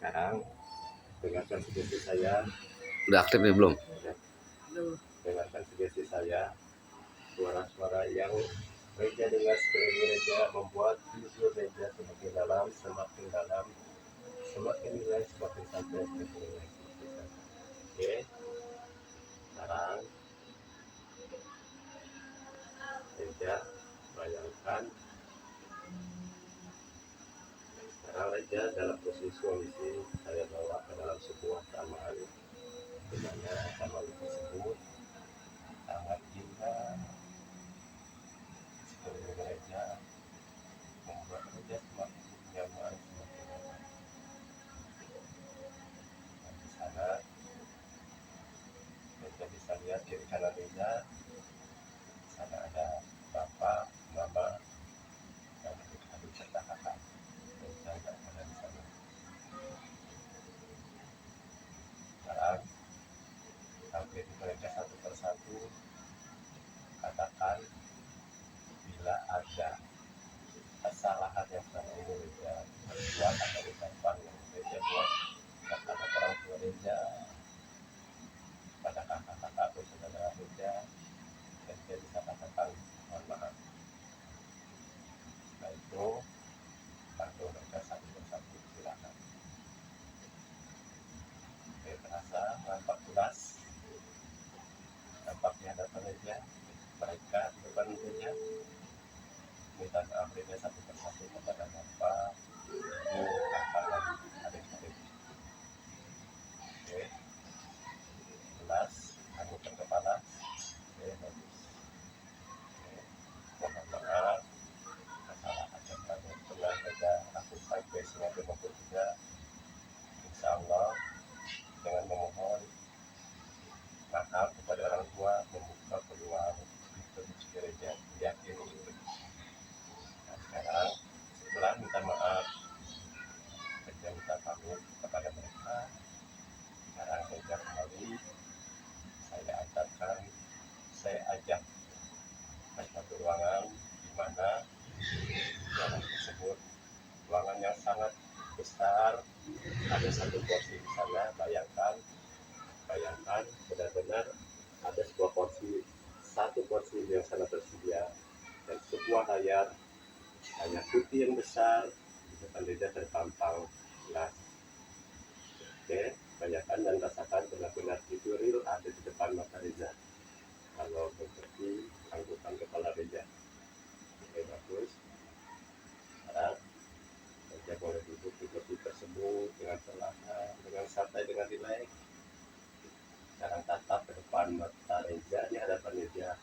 Sekarang dengarkan sugesti saya. Udah aktif nih belum? Ya, dengarkan sugesti saya. Suara-suara yang Reja dengar sekeliling Reja membuat tidur Reja semakin dalam, semakin dalam, semakin nilai, semakin santai, semakin nilai, semakin santai. Oke, sekarang Reja bayangkan. Sekarang Reja dalam posisi saya bawa ke dalam sebuah taman, di mana taman tersebut sangat indah. Sekeliling Reja membuat Reja semakin nyaman, semakin nyaman. Dan di sana Reja bisa lihat kiri kanan Reja. Di sana ada bapak, mama, dan adik-adik serta kakak. Reja nggak ada di sana. Sekarang hampir mereka satu persatu katakan bila ada kesalahan yang selama ini Reja berbuat atau ucapan yang Reja buat terhadap orang tua Reja, pada kakak-kakak atau saudara Reja, Reja bisa katakan mohon maaf. Setelah itu bantu mereka satu persatu, silakan. Oke, terasa nampak jelas, nampak di hadapan Reja, mereka di depan Reja. Minta maaf Reja satu persatu kepada bapak, ibu, kakak, dan adik-adik. Oke, jelas, anggukan kepala. Oke, bagus. Oke, mohon maaf kesalahan yang pernah Reja lakukan besok maupun tidak. Insya Allah dengan memohon maaf kepada orang tua membuka peluang untuk Reja yakin itu. Nah, sekarang setelah minta maaf, Reja minta pamit kepada mereka. Sekarang Reja kembali, saya antarkan, saya ajak ke satu ruangan di mana ruangan tersebut ruangan yang sangat besar, ada satu porsi di sana. Bayangkan benar-benar ada sebuah porsi, satu porsi yang sangat tersedia, dan sebuah layar putih yang besar di depan Reja terpampang jelas. Oke, bayangkan dan rasakan benar-benar itu real ada di depan mata Reja. Kalau seperti anggukan kepala Reja. Oke, bagus. Sekarang Reja boleh duduk di kursi tersebut dengan perlahan, dengan santai, dengan rileks. Sekarang tatap ke depan mata Reja, di hadapan Reja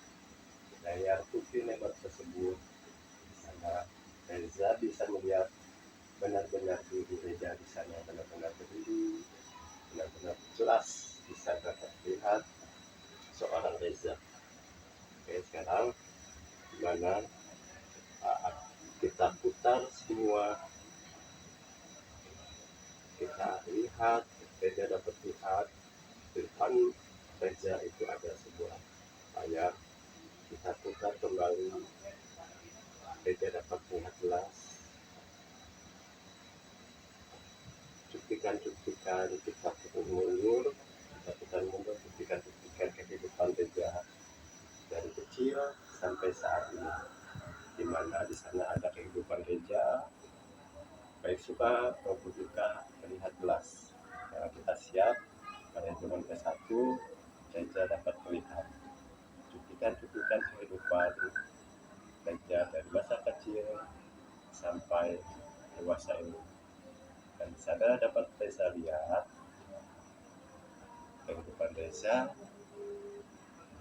layar putih lebar tersebut. Di sana Reja bisa melihat benar-benar diri Reja di sana, benar-benar berdiri, benar-benar jelas bisa dapat lihat seorang Reja. Oke, sekarang dimana kita putar semua, kita lihat, Reja dapat lihat di depan Reja itu ada sebuah layar. Kita putar kembali, Reja dapat lihat jelas cuplikan-cuplikan, kita putar mundur, cuplikan-cuplikan kehidupan Reja dari kecil sampai saat ini, di mana di sana ada kehidupan Reja baik suka maupun duka terlihat jelas. Karena kita siap pada zaman ke-1, Reja dapat melihat cuplikan-cuplikan kehidupan Reja dari masa kecil sampai dewasa ini. Dan di sana dapat Reja lihat kehidupan Reja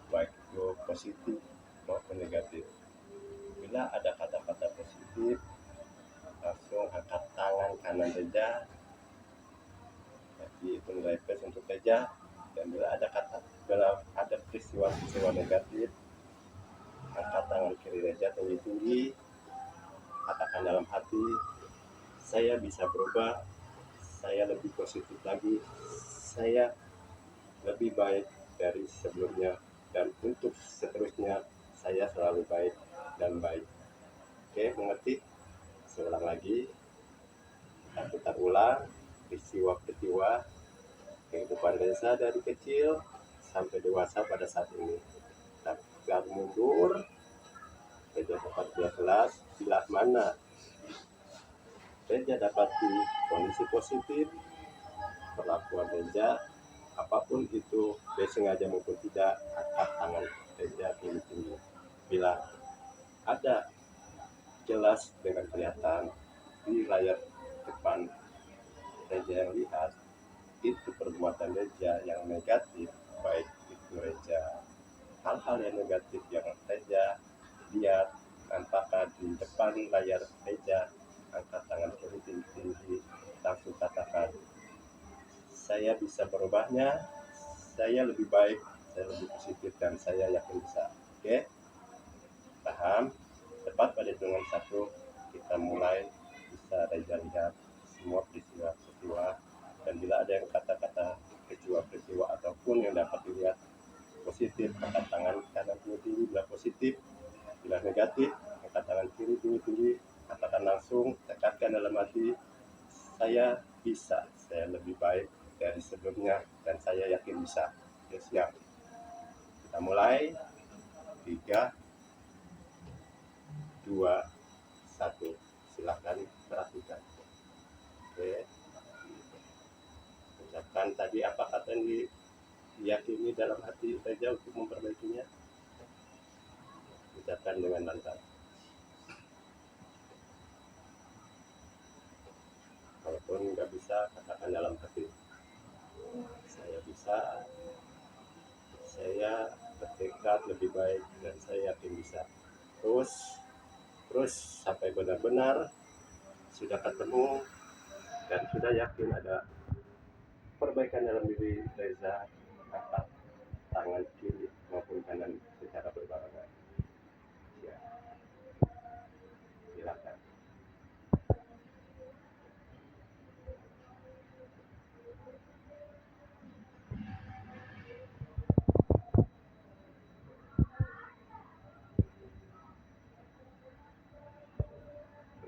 baik itu positif maupun negatif. Bila ada kata-kata positif, langsung angkat tangan kanan Reja, jadi itu nilai plus untuk Reja. Dan bila ada peristiwa negatif, angkat tangan kiri Reja tinggi-tinggi, katakan dalam hati, saya bisa berubah, saya lebih positif lagi, saya lebih baik dari sebelumnya, dan untuk seterusnya saya selalu baik dan baik. Oke, mengerti? Seulang lagi, kita putar ulang. peristiwa-peristiwa kehidupan Reza dari kecil sampai dewasa pada saat ini. Tapi mundur, Reza dapat dia kelas, bila mana Reza dapati kondisi positif, perlakuan Reza, apapun itu, baik sengaja maupun tidak, angkat tangan Reza tinggi-tinggi. Bila ada jelas dengan kelihatan di layar depan Reza yang lihat, itu perbuatan Reza yang negatif, baik itu Reza hal-hal yang negatif yang Reza lihat, apakah di depan layar Reza, angkat tangan kiri tinggi, langsung katakan, saya bisa berubahnya, saya lebih baik, saya lebih positif, dan saya yakin bisa. Oke? Paham? Tepat pada hitungan 1, kita mulai bisa Reza lihat semua peristiwa-peristiwa, dan bila ada yang kata-kata peristiwa-peristiwa ataupun yang dapat dilihat positif, angkat tangan kanan tinggi bila positif, bila negatif, angkat tangan kiri tinggi, katakan langsung, tekankan dalam hati, saya bisa, saya lebih baik dari sebelumnya, dan saya yakin bisa. Oke, siap. Kita mulai. 3, 2, 1. Silakan perhatikan. Oke. Ucapkan tadi apa kata yang diyakini dalam hati Reza untuk memperbaikinya. Ucapkan dengan lantang. Walaupun nggak bisa, katakan dalam hati. Saya bisa, saya bertekad lebih baik, dan saya yakin bisa. Terus sampai benar-benar sudah ketemu dan sudah yakin ada perbaikan dalam diri Reza, angkat tangan kiri maupun kanan secara berbarengan. Ya, silakan.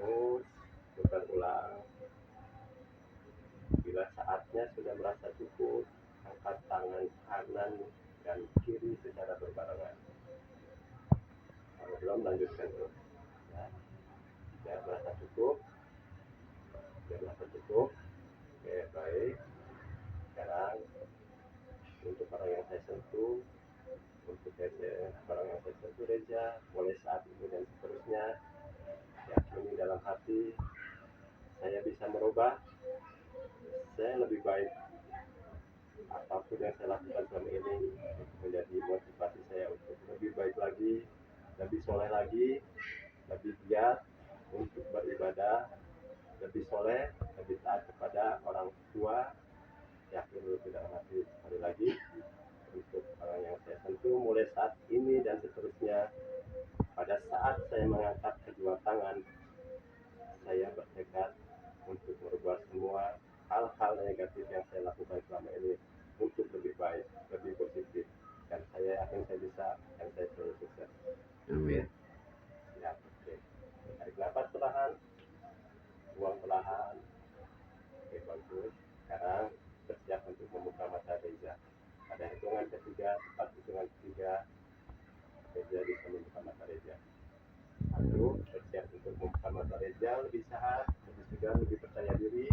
Terus putar ulang. Bila saatnya sudah merasa cukup, angkat tangan kanan dan kiri secara berbarengan. Kalau belum, lanjutkan terus. Ya, sudah merasa cukup. Sudah merasa cukup. Oke, baik. Sekarang untuk orang yang saya sentuh, untuk orang yang saya sentuh Reza, mulai saat ini dan seterusnya, yakini dalam hati, saya bisa merubah, saya lebih baik. Apapun yang saya lakukan selama ini menjadi motivasi saya untuk lebih baik lagi, lebih soleh lagi, lebih giat untuk beribadah, lebih soleh, lebih taat kepada orang tua. Yakin lebih dalam hati. Sekali lagi, untuk orang yang saya sentuh mulai saat ini dan seterusnya, pada saat saya mengangkat kedua tangan, saya bertekad untuk merubah semua hal-hal negatif yang saya lakukan selama ini untuk lebih baik, lebih positif, dan saya yakin saya bisa, dan saya selalu sukses. Amin. Ya, oke. Tarik nafas perlahan, buang perlahan. Oke, bagus. Sekarang bersiap untuk membuka mata Reza. Pada hitungan ketiga, tepat hitungan ketiga, Reza bisa membuka mata Reza. 1, bersiap untuk membuka mata Reza, lebih sehat, lebih segar, lebih percaya diri.